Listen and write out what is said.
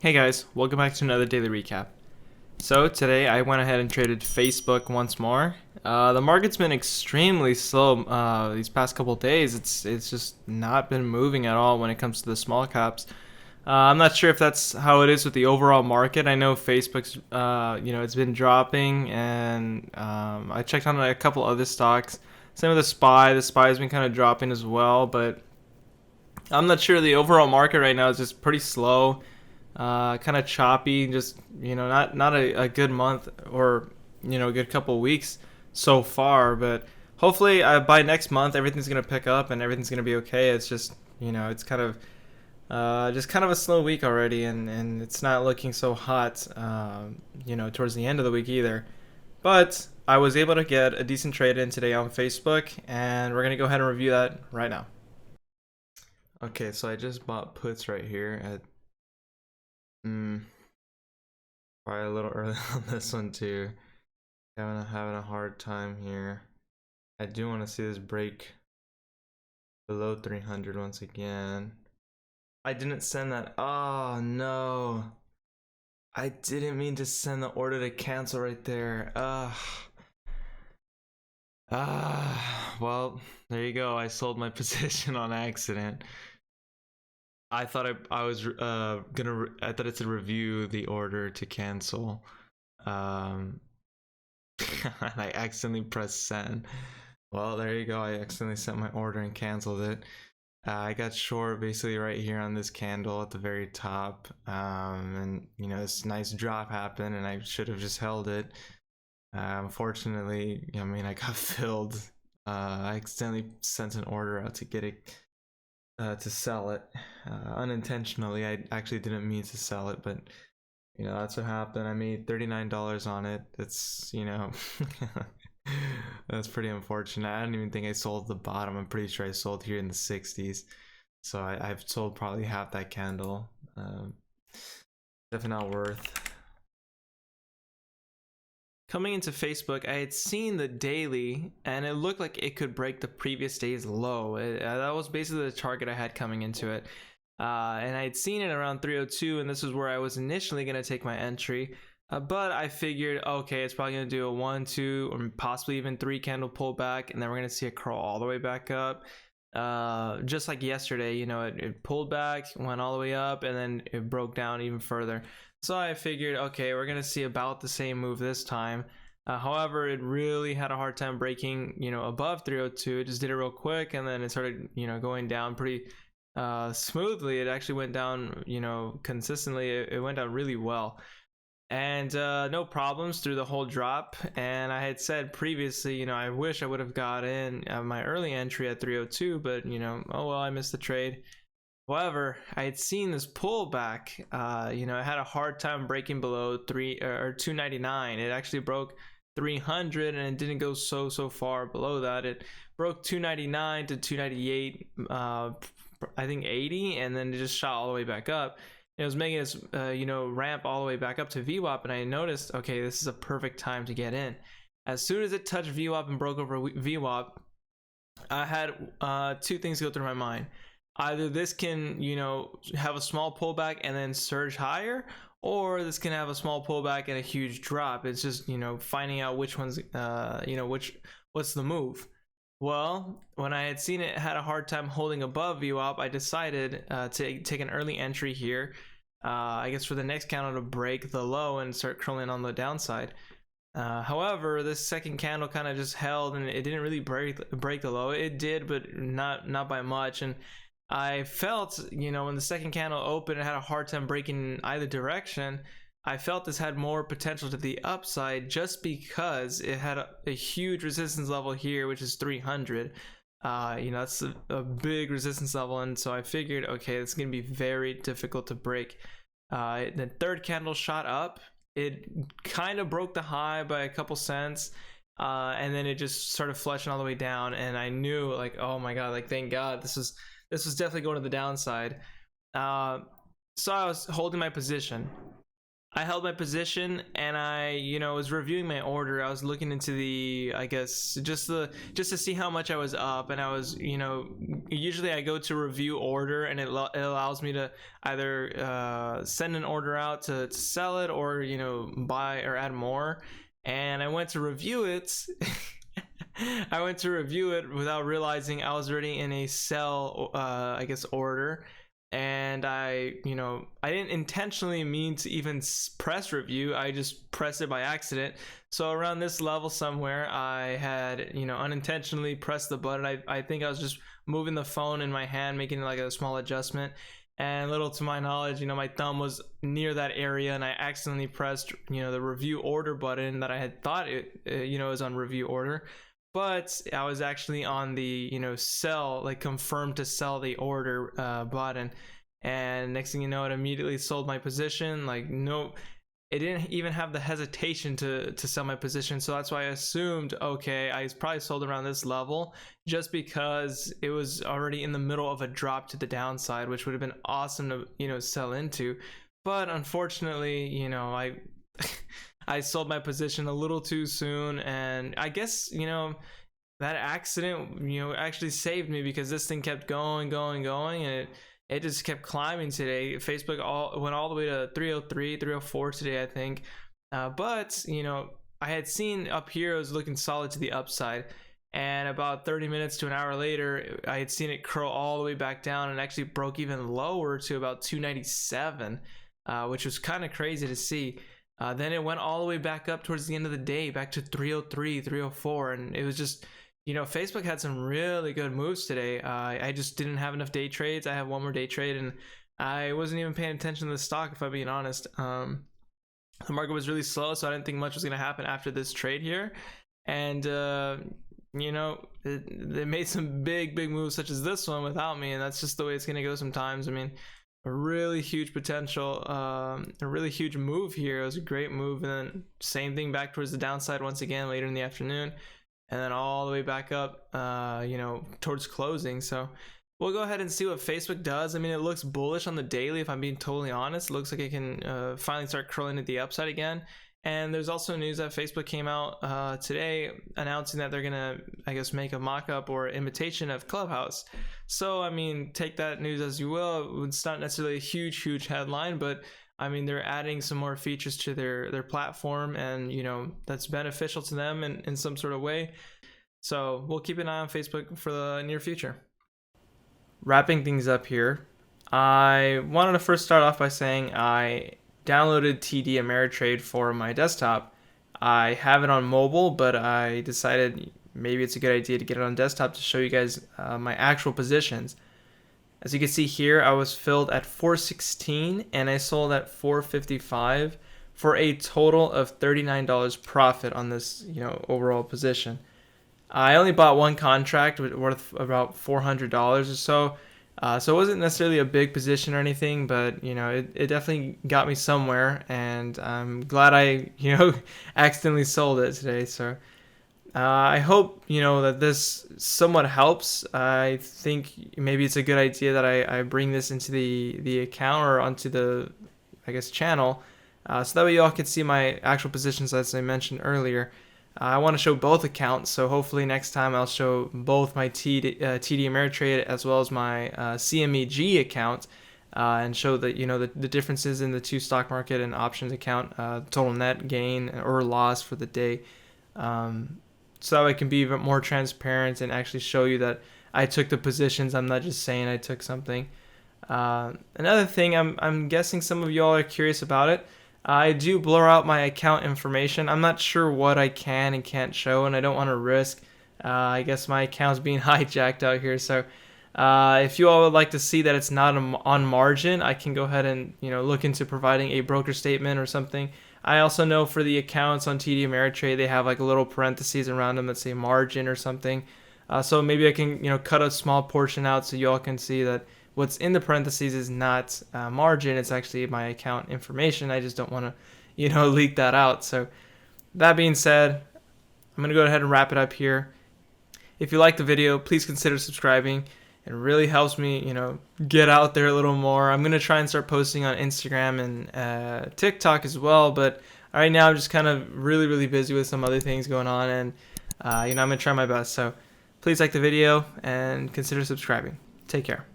Hey guys, welcome back to another daily recap. So today I went ahead and traded Facebook once more. The market's been extremely slow these past couple days. It's just not been moving at all when it comes to the small caps. I'm not sure if that's how it is with the overall market. I know Facebook's it's been dropping, and I checked on a couple other stocks. Same with the SPY. The SPY has been kind of dropping as well, but I'm not sure. The overall market right now is just pretty slow, kind of choppy. Just not a good month or a good couple of weeks so far. But hopefully by next month everything's gonna pick up and everything's gonna be okay. It's just it's kind of just kind of a slow week already, and it's not looking so hot. Towards the end of the week either. But I was able to get a decent trade in today on Facebook, and we're gonna go ahead and review that right now. Okay, so I just bought puts right here at probably a little early on this one too. Having a hard time here. I do want to see this break below 300 once again. I didn't send that. Oh no. I didn't mean to send the order to cancel right there. Well, there you go. I sold my position on accident. I thought I was I thought it said review the order to cancel. Um, and I accidentally pressed send. Well, there you go. I accidentally sent my order and canceled it. I got short basically right here on this candle at the very top, and this nice drop happened, and I should have just held it. Unfortunately, I got filled. I accidentally sent an order out to get it to sell it unintentionally. I actually didn't mean to sell it, but that's what happened. I made $39 on it. That's that's pretty unfortunate. I don't even think I sold the bottom. I'm pretty sure I sold here in the 60s. So I've sold probably half that candle. Definitely not worth. Coming into Facebook, I had seen the daily, and it looked like it could break the previous day's low. That was basically the target I had coming into it. And I had seen it around 302, and this is where I was initially going to take my entry. But I figured, okay, it's probably going to do a 1, 2, or possibly even 3 candle pullback, and then we're going to see it crawl all the way back up. Just like yesterday, it pulled back, went all the way up, and then it broke down even further. So I figured, okay, we're going to see about the same move this time. However, it really had a hard time breaking, above 302. It just did it real quick, and then it started, going down pretty smoothly. It actually went down, consistently. It went down really well. And no problems through the whole drop. And I had said previously, I wish I would have got in my early entry at 302, but oh well, I missed the trade. However, I had seen this pullback. I had a hard time breaking below 299. It actually broke 300, and it didn't go so far below that. It broke 299 to 298, I think 80, and then it just shot all the way back up. It was making this ramp all the way back up to VWAP, and I noticed, okay, this is a perfect time to get in. As soon as it touched VWAP and broke over VWAP, I had two things go through my mind. Either this can have a small pullback and then surge higher, or this can have a small pullback and a huge drop. It's just finding out which one's what's the move. Well, when I had seen it had a hard time holding above VWAP, I decided to take an early entry here. I guess for the next candle to break the low and start curling on the downside. However, this second candle kind of just held, and it didn't really break the low. It did, but not by much. And I felt, when the second candle opened, it had a hard time breaking either direction. I felt this had more potential to the upside just because it had a huge resistance level here, which is 300. That's a big resistance level, and so I figured, okay, it's going to be very difficult to break. The third candle shot up. It kind of broke the high by a couple cents, and then it just started flushing all the way down, and I knew, like, oh my god, like, thank god, this was definitely going to the downside. So I was holding my position. I held my position and I, was reviewing my order. I was looking into the, I guess, just to see how much I was up, and I was, usually I go to review order, and it allows me to either send an order out to sell it, or buy or add more. And I went to review it. I went to review it without realizing I was already in a sell, I guess, order. And I didn't intentionally mean to even press review. I just pressed it by accident. So around this level somewhere, I had, unintentionally pressed the button. I think I was just moving the phone in my hand, making like a small adjustment. And little to my knowledge, my thumb was near that area, and I accidentally pressed, the review order button that I had thought it, was on review order. But I was actually on the sell, like confirm to sell the order button, and next thing you know, it immediately sold my position. Like, no, it didn't even have the hesitation to sell my position. So that's why I assumed, okay, I probably sold around this level, just because it was already in the middle of a drop to the downside, which would have been awesome to sell into. But unfortunately, I I sold my position a little too soon, and I guess that accident actually saved me, because this thing kept going, and it just kept climbing today. Facebook went all the way to 303, 304 today, I think. But I had seen up here it was looking solid to the upside, and about 30 minutes to an hour later, I had seen it curl all the way back down and actually broke even lower to about 297, which was kind of crazy to see. Then it went all the way back up towards the end of the day, back to 303, 304, and it was just, Facebook had some really good moves today. I just didn't have enough day trades. I have one more day trade, and I wasn't even paying attention to the stock, if I'm being honest. The market was really slow, so I didn't think much was going to happen after this trade here. And, they made some big moves, such as this one, without me, and that's just the way it's going to go sometimes. I mean, a really huge potential, a really huge move here. It was a great move, and then same thing back towards the downside once again later in the afternoon, and then all the way back up, towards closing. So we'll go ahead and see what Facebook does. I mean, it looks bullish on the daily, if I'm being totally honest. It looks like it can finally start curling at the upside again. And there's also news that Facebook came out today announcing that they're gonna, I guess, make a mock-up or imitation of Clubhouse. So I mean, take that news as you will. It's not necessarily a huge headline, but I mean, they're adding some more features to their platform, and that's beneficial to them in some sort of way. So we'll keep an eye on Facebook for the near future. Wrapping things up here, I wanted to first start off by saying I downloaded TD Ameritrade for my desktop. I have it on mobile, but I decided maybe it's a good idea to get it on desktop to show you guys my actual positions. As you can see here, I was filled at 416 and I sold at 455 for a total of $39 profit on this overall position. I only bought one contract worth about $400 or so. So it wasn't necessarily a big position or anything, but it definitely got me somewhere, and I'm glad I accidentally sold it today. So I hope that this somewhat helps. I think maybe it's a good idea that I bring this into the account or onto the, I guess, channel, so that way y'all can see my actual positions as I mentioned earlier. I want to show both accounts, so hopefully next time I'll show both my TD Ameritrade as well as my CMEG account, and show that the differences in the two stock market and options account, total net gain or loss for the day, so I can be even more transparent and actually show you that I took the positions. I'm not just saying I took something. Another thing, I'm guessing some of y'all are curious about it. I do blur out my account information. I'm not sure what I can and can't show, and I don't want to risk, I guess, my account's being hijacked out here. So if you all would like to see that it's not on margin, I can go ahead and look into providing a broker statement or something. I also know for the accounts on TD Ameritrade, they have like a little parentheses around them that say margin or something. So maybe I can cut a small portion out so you all can see that what's in the parentheses is not margin. It's actually my account information. I just don't want to, leak that out. So that being said, I'm going to go ahead and wrap it up here. If you like the video, please consider subscribing. It really helps me, get out there a little more. I'm gonna try and start posting on Instagram and TikTok as well, but right now I'm just kind of really, really busy with some other things going on, and I'm gonna try my best. So please like the video and consider subscribing. Take care.